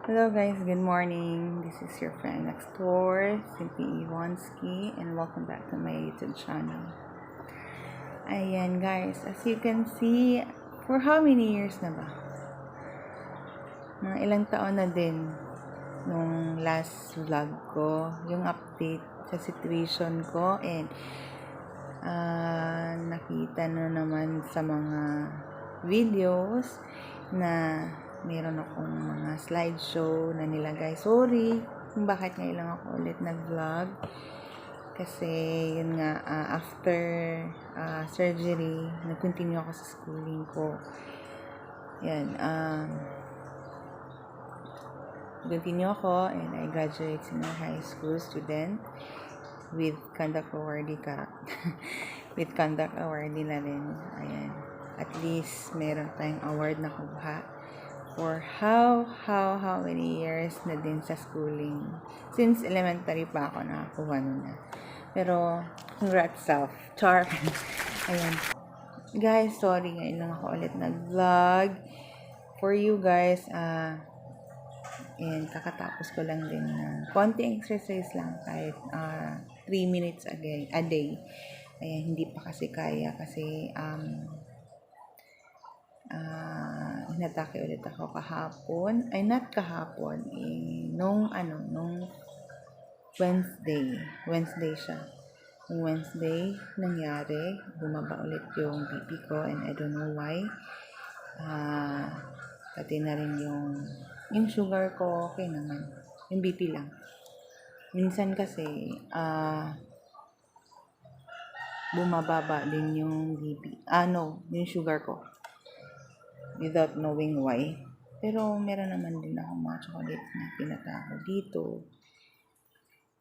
Hello guys, good morning. This is your friend next door, Cynthia Iwanski, and welcome back to my YouTube channel. Ayan guys, as you can see, for how many years na ba? Mga ilang taon na din nung last vlog ko, yung update sa situation ko, and nakita na naman sa mga videos na meron akong mga slideshow na nilagay. Sorry kung bakit ngayon lang ako ulit nag-vlog. Kasi, yun nga, after surgery, nag-continue ako sa schooling ko. Yan, continue ako and I graduate senior high school student with conduct award with conduct award na rin. Ayan. At least, meron tayong award na kuha for how many years na din sa schooling. Since elementary pa ako nakakuha nun na. Pero, congrats self. Char. Ayan. Guys, sorry ngayon lang ako ulit nag-vlog. For you guys, and kakatapos ko lang din ng konting exercise lang kahit 3 minutes a day. Ayan, hindi pa kasi kaya kasi inatake ulit ako kahapon. Ay, not kahapon. Nung Wednesday siya. Nung Wednesday, nangyari. Bumaba ulit yung BP ko and I don't know why. Pati na rin yung sugar ko, okay naman. Yung BP lang. Minsan kasi, bumababa din yung BP. Yung sugar ko. Without knowing why. Pero meron naman din ako mga chocolates na pinatako dito.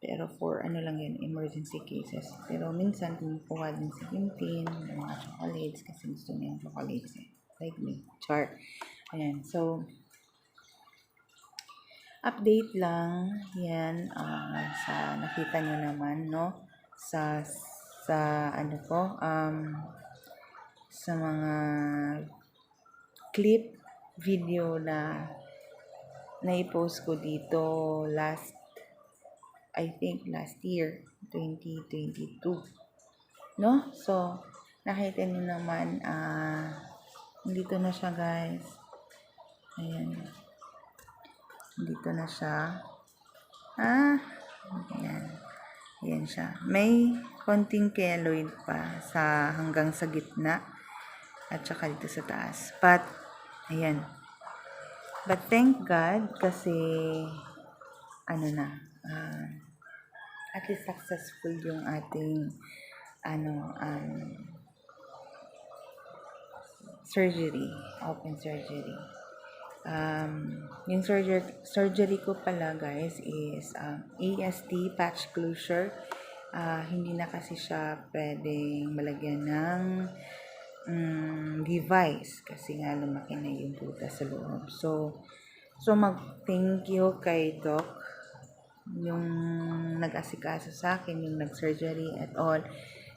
Pero for lang yun, emergency cases. Pero minsan kumukuha din si Tintin ng mga chocolates kasi gusto niya yung chocolates eh. Like me. Char. Ayan. So, update lang. Yan. Sa nakita nyo naman, no? Sa mga clip video na na-post ko dito last year 2022, no? So nakita niyo naman dito na siya guys. Ayan, dito na siya. Ayan siya, may konting keloid pa hanggang sa gitna at saka dito sa taas, but ayan. But thank God kasi at least successful yung ating surgery, open surgery. Yung surgery ko pala guys is AST, patch closure. Hindi na kasi siya pwedeng malagyan ng device kasi nga lumaki na yung butas sa loob. So mag-thank you kay Doc, yung nag-asikaso sa akin, yung nag-surgery at all,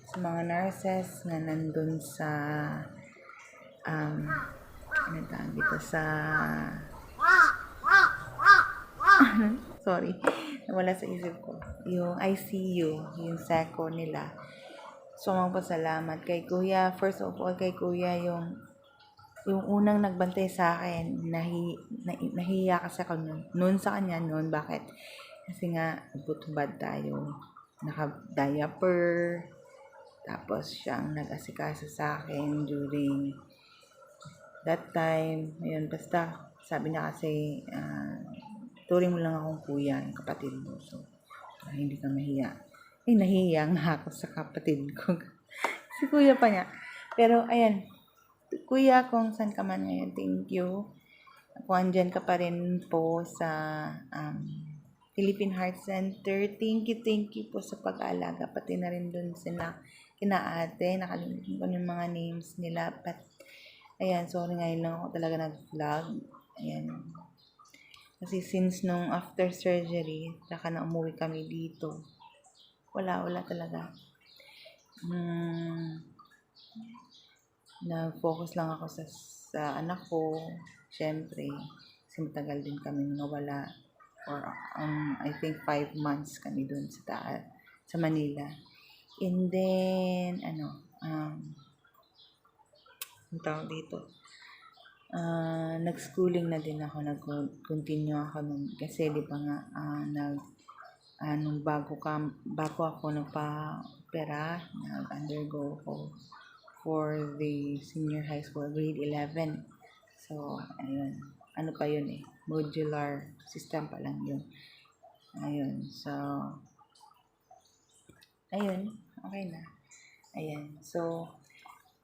sa mga nurses na nandun sa sorry, nawala sa isip ko, yung ICU, yung seko nila. So magpasalamat kay Kuya, first of all kay Kuya, yung unang nagbantay sa akin. Nahiya kasi ako noon sa kanya noon. Bakit? Kasi nga butubad tayo, naka-diaper, tapos siyang nag-asikaso sa akin during that time. Ayun, basta sabi niya kasi turing mo lang akong kuya, yung kapatid mo, so hindi ka mahiya. Nahiya nga ako sa kapatid ko. Si kuya pa niya. Pero ayan, kuya, kung saan ka man ngayon, thank you. Kung andyan ka pa rin po sa Philippine Heart Center, thank you po sa pag-aalaga. Pati na rin dun sila kinaate, nakalimutan ko yung mga names nila. But ayan, sorry ngayon lang ako talaga nag-vlog. Ayan. Kasi since nung after surgery, saka na umuwi kami dito, wala talaga. Nag-focus lang ako sa anak ko, syempre. Kasi matagal din kami nawala. Or I think 5 months kami dun sa Manila. And then, ang tawag dito, nag-schooling na din ako, nag-continue ako nun. Kasi di ba nga, nung bago ako nagpa-opera, nag-undergo ako for the senior high school, grade 11. So, ayun. Ano pa yun eh? Modular system pa lang yun. Ayun. So, ayun. Okay na. Ayan. So,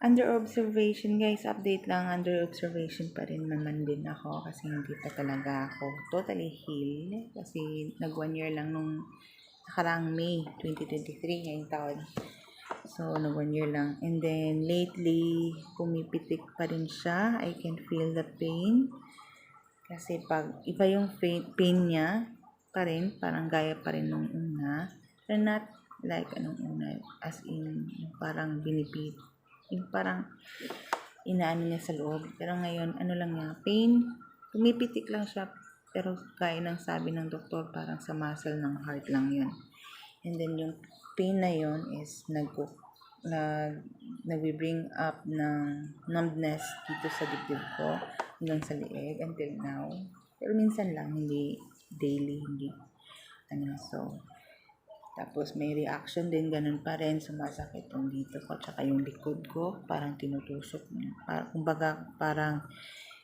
under observation guys, update lang, under observation pa rin naman din ako kasi hindi pa talaga ako totally healed kasi nag 1 year lang nung nakaraang May 2023 ngayong taon. So, nag 1 year lang. And then, lately, pumipitik pa rin siya. I can feel the pain. Kasi pag iba yung pain niya pa rin, parang gaya pa rin nung una. Pero not like anong una, as in, parang binipit. Yung parang inaano niya sa loob. Pero ngayon, ano lang niya, pain, pumipitik lang siya. Pero gaya ng sabi ng doktor, parang sa muscle ng heart lang yun. And then yung pain na yun is nag-bring up ng numbness dito sa dibdib ko hanggang sa lieg until now. Pero minsan lang, hindi daily, hindi. So, tapos may reaction din, ganun pa rin, sumasakit yung dito ko, tsaka yung likod ko, parang tinutusok. Kumbaga, parang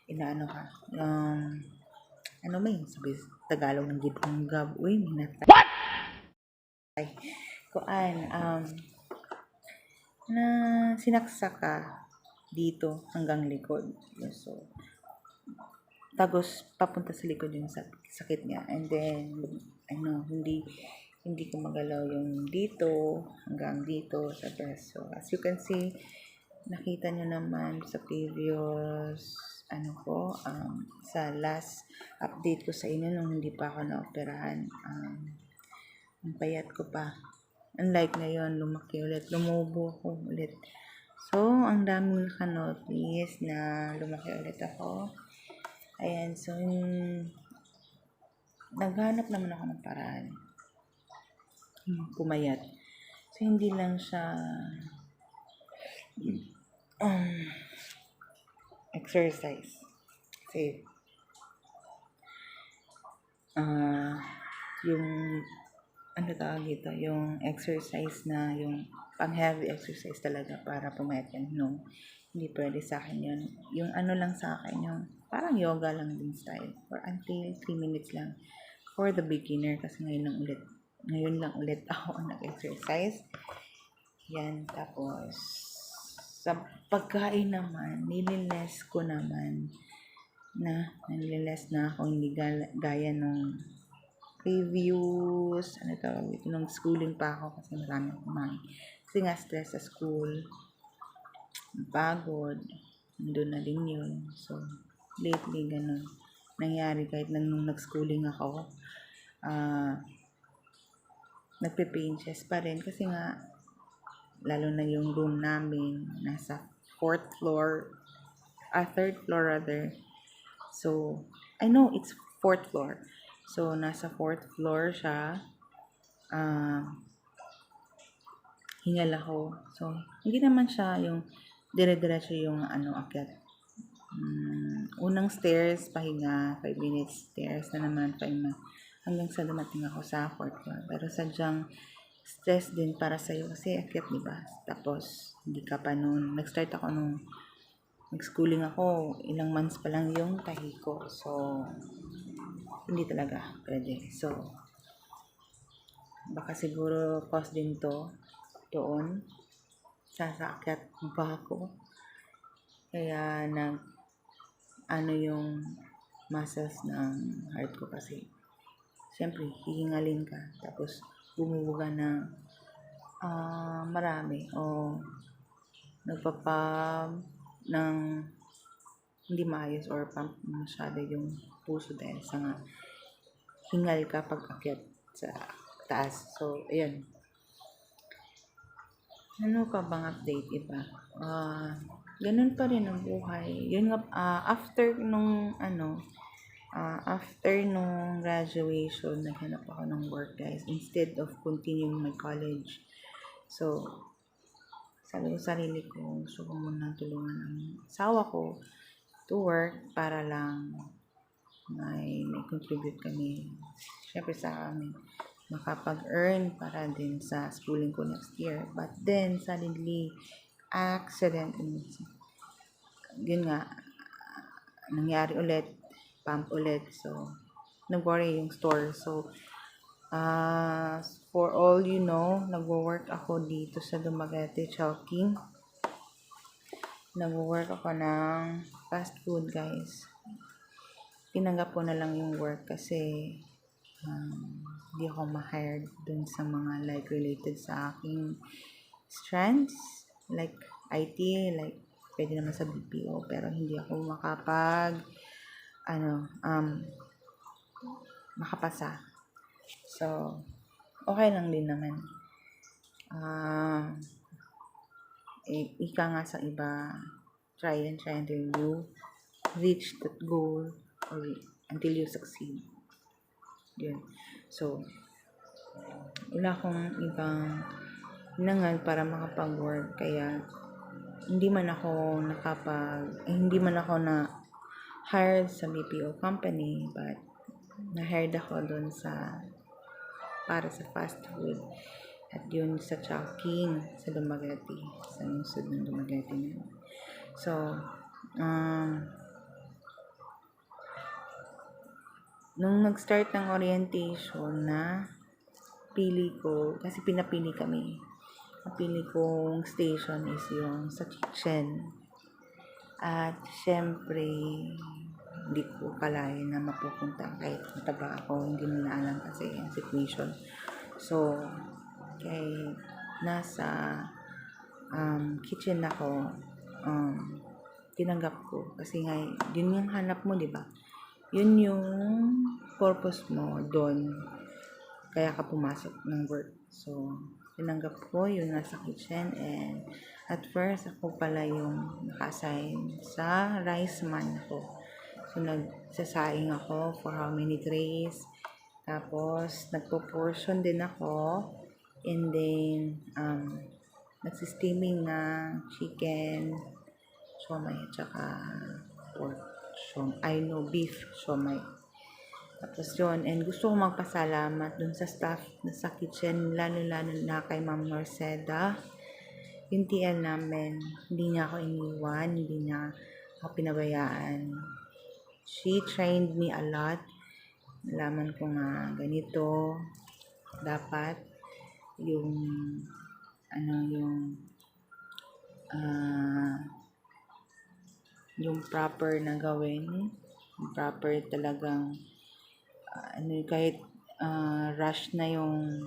inaano ka, ano may, sabi Tagalog ng gibonggab, uy, minatay. Na sinaksak ka dito hanggang likod. So, tagos papunta sa likod yung sakit niya. And then, hindi ko magalaw yung dito hanggang dito sa breast. So, as you can see, nakita nyo naman sa previous sa last update ko sa inyo nung hindi pa ako na-operahan. Ang payat ko pa. Unlike ngayon, lumaki ulit. Lumubo ako ulit. So, ang daming nakanotice na lumaki ulit ako. Ayan, so, naghanap naman ako ng paraan. Pumayat. So, hindi lang siya exercise. Kasi, yung yung exercise na yung pang-heavy exercise talaga para pumayat yan. No, hindi pwede sa akin yun. Yung lang sa akin, yung parang yoga lang din style. For until 3 minutes lang. For the beginner, kasi ngayon lang ulit ako nag-exercise. Yan, tapos, sa pagkain naman, nililes na ako, hindi gaya nung previous, nung schooling pa ako kasi marami kumain. Kasi nga stress sa school, pagod, nandun na din yun. So, lately, ganun. Nangyari kahit nung nag-schooling ako, nagpe-pain chest pa rin kasi nga, lalo na yung room namin, nasa 3rd floor rather. So, I know it's 4th floor. So, nasa 4th floor siya. Hingal ako. So, hindi naman siya yung dire-diretso yung akyat. Unang stairs, pahinga, 5 minutes stairs na naman, pahinga. Hanggang sa dumating ako sa 4th floor. Pero sadyang stress din para sa'yo kasi akyat, diba? Tapos, hindi ka pa noon. Nag-start ako nung nag-schooling ako, ilang months pa lang yung tahi ko. So, hindi talaga pwede. So, baka siguro cause din doon sasakit pa ako. Kaya yung muscles ng heart ko kasi siyempre, hihingalin ka. Tapos, bumubuga ng marami o nagpapump ng hindi maayos or pump masyado yung puso dahil sa nga hingal ka pag akyat sa taas. So, ayun. Ano ka bang update iba? Ganun pa rin ang buhay. Yun nga, after nung After nung graduation, naghanap ako ng work, guys, instead of continuing my college. So, sabi ko sa sarili ko, gusto ko muna tulungan ang asawa ko to work para lang may contribute kami. Siyempre sa amin, makapag-earn para din sa schooling ko next year. But then, suddenly, accident, yun nga, nangyari ulit, pump ulit. So, nag-worry yung store. So, for all you know, nag-work ako dito sa Dumaguete, Chowking. Nag-work ako ng fast food, guys. Tinanggap ko na lang yung work kasi hindi ako ma-hired dun sa mga like related sa aking strands. Like IT, like pwede naman sa BPO, pero hindi ako makapasa. So, okay lang din naman. Ika nga sa iba, try until you reach that goal or until you succeed. Yun. So, wala akong ibang hinangad para makapag-work, kaya hindi man ako na hired sa BPO company, but na-hired ako doon para sa fast food. At yun sa Chowking, sa Dumaguete, sa lungsod ng Dumaguete na. So, nung nag-start ng orientation na pili ko, kasi pinapili kami, napili kong station is yung sa kitchen. At syempre, hindi ko kalain na mapupunta kahit mataba ako, hindi nila alam kasi yung situation. So, nasa kitchen ako, tinanggap ko kasi nga, yun yung hanap mo, di ba? Yun yung purpose mo doon, kaya ka pumasok ng work. So, tinanggap ko yung nasa kitchen, and at first, ako pala yung naka-assign sa rice man ko. So, nagsasaing ako for how many trays. Tapos, nagpo-portion din ako. And then, nagsisteaming ng chicken, siomai, tsaka pork, beef siomai. Tapos yun, and gusto ko magpasalamat dun sa staff na sa kitchen, lalo na kay Ma'am Norceda. Yung TL namin, hindi niya ako iniwan, hindi niya ako pinabayaan. She trained me a lot. Nalaman ko nga ganito, dapat yung proper na gawin, yung proper talagang kahit rush na yung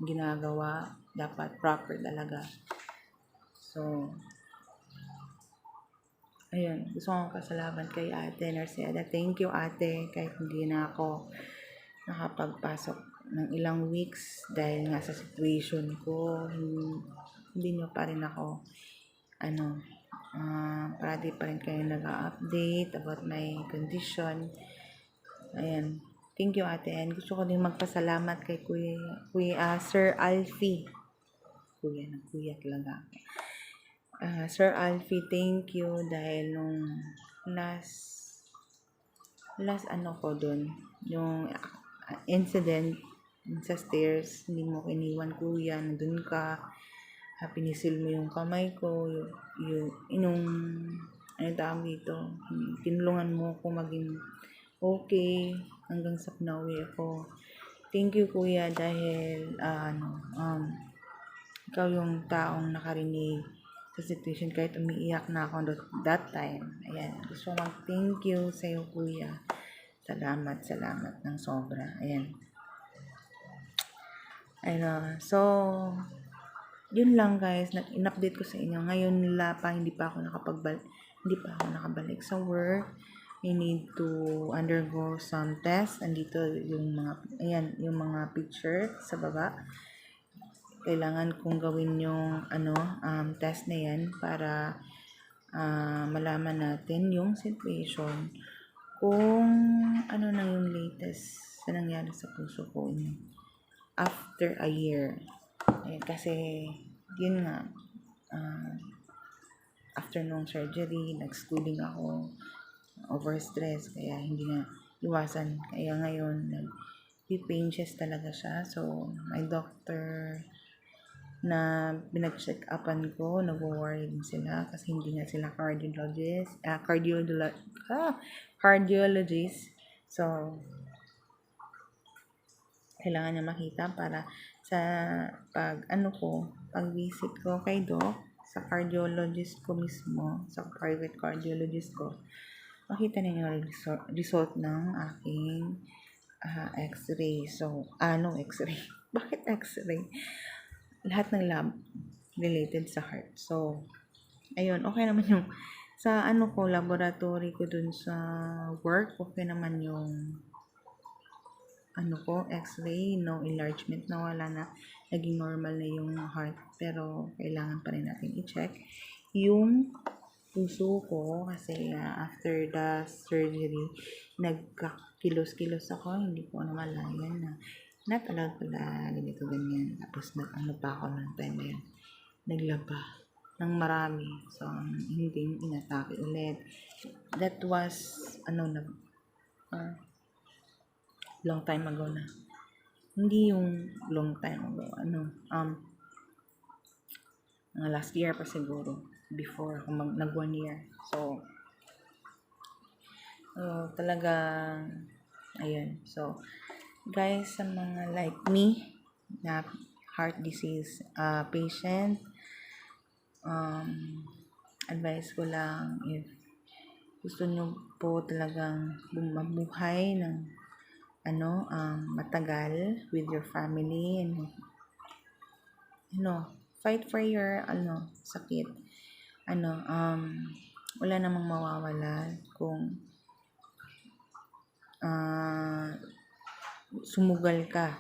ginagawa, dapat proper talaga. So, ayun, gusto kong pasalamat kay Ate Narceda. Thank you, Ate, kahit hindi na ako nakapagpasok ng ilang weeks dahil nga sa situation ko, hindi nyo pa rin ako parati pa rin kayo nag-update about my condition. Ayan, thank you, Ate. And gusto ko din magpasalamat kay Kuya Sir Alfie. Kuya talaga. Sir Alfie, thank you dahil nung last ko doon, yung incident sa stairs, hindi mo iniwan, kuya, nandun ka, pinisil mo yung kamay ko, tawag dito, tinulungan mo ko maging okay hanggang sa pinauwi ako. Thank you, kuya, dahil ikaw yung taong nakarinig sa situation kahit umiiyak na ako that time. Ayan, gusto ko mag-thank you sa iyo, kuya. Salamat ng sobra. Ayan. So, yun lang, guys. In-update ko sa inyo. Ngayon hindi pa ako nakabalik sa work. I need to undergo some tests. Andito yung mga picture sa baba. Kailangan kong gawin yung test na yan para malaman natin yung situation kung ano na yung latest sa nangyari sa puso ko after a year. Kasi, yun nga, after nung surgery, nag-schooling ako, overstress, kaya hindi na iwasan. Kaya ngayon, nag-pain-chest talaga siya. So, my doctor na pinag-check upan ko, nag-worry din sila kasi hindi nga sila cardiologist. So, kailangan niya makita para sa pag-visit ko kay doc, sa cardiologist ko mismo, sa private cardiologist ko, makita niya yung result ng aking x-ray. So, x-ray? Bakit x-ray? Lahat ng lab related sa heart. So, ayun, okay naman yung sa laboratory ko dun sa work, okay naman yung x-ray, no enlargement, na wala na, naging normal na yung heart. Pero, kailangan pa rin natin i-check yung puso ko kasi after the surgery, nagkakilos-kilos ako, hindi ko namalayan na not allowed pala, ganito, ganyan. Tapos, pa ako ng time na yun. Naglaba ng marami. So, hindi inatake ulit. That was, long time ago na. Hindi yung long time ago. Last year pa siguro. Before ako nag 1 year. So, talagang, ayun. So, guys, sa mga like me na heart disease patient, advice ko lang, if gusto nyo po talagang mabuhay ng matagal with your family and fight for your sakit. Wala namang mawawala kung sumugal ka.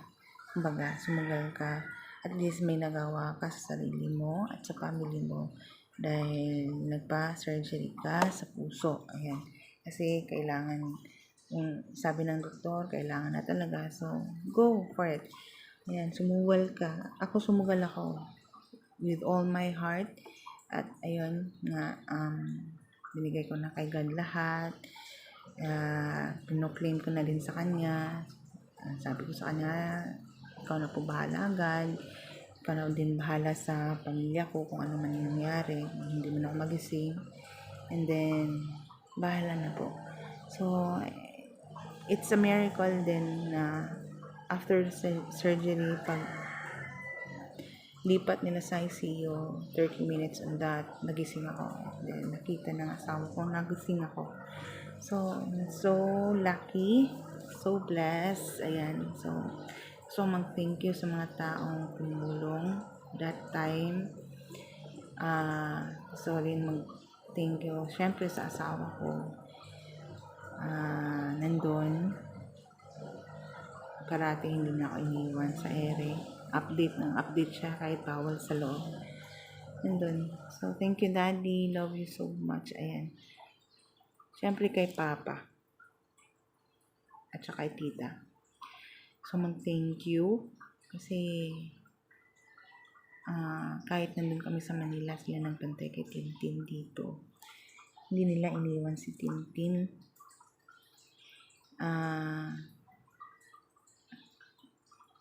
Kumbaga, sumugal ka. At least may nagawa ka sa sarili mo at sa family mo dahil nagpa-surgery ka sa puso. Ayan. Kasi kailangan, sabi ng doktor, kailangan na talaga. So, go for it. Ayan, sumugal ka. Sumugal ako with all my heart. At ayun nga, binigay ko na kay God lahat. Pinoclaim ko na din sa Kanya. Sabi ko sa Kanya, ikaw na po bahala, God. Ikaw na din bahala sa pamilya ko kung ano man yung nangyari. Hindi mo na ako magising. And then, bahala na po. So, it's a miracle din na after surgery, pag lipat nila sa ICU, 30 minutes on that, nagising ako. Then, nakita ng asawa ko, nagising ako. So lucky, so blessed. Ayan. So mag-thank you sa mga taong tumulong that time. So rin mag-thank you syempre sa asawa ko. Nandun. Parati hindi na ako iniwan sa ere. Update siya kahit bawal sa loob. Nandun. So thank you, Daddy. Love you so much. Ayan. Siyempre kay Papa at saka kay Tita. So mag-thank you kasi kahit nandun kami sa Manila, sila nagpantay kay Tintin dito. Hindi nila iniwan si Tintin.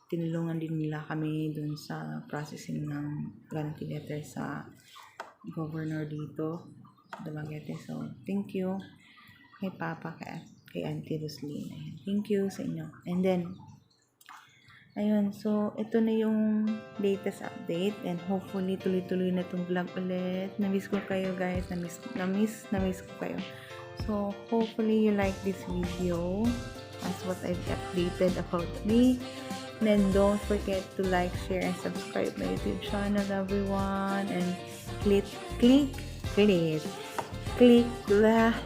Tinulungan din nila kami dun sa processing ng guarantee letter sa governor dito sa Dumaguete. So thank you kay Papa, kay Auntie Roslyn. Thank you sa inyo. And then, ayun, so, ito na yung latest update and hopefully tuloy-tuloy na itong vlog ulit. Na-miss ko kayo, guys. Na-miss ko kayo. So, hopefully you like this video as what I've updated about me. And then, don't forget to like, share, and subscribe my YouTube channel, everyone. And click the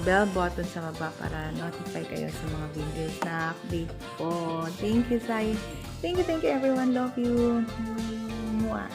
bell button sa baba para notify kayo sa mga videos na update ko. Thank you everyone. Love you. Mwah.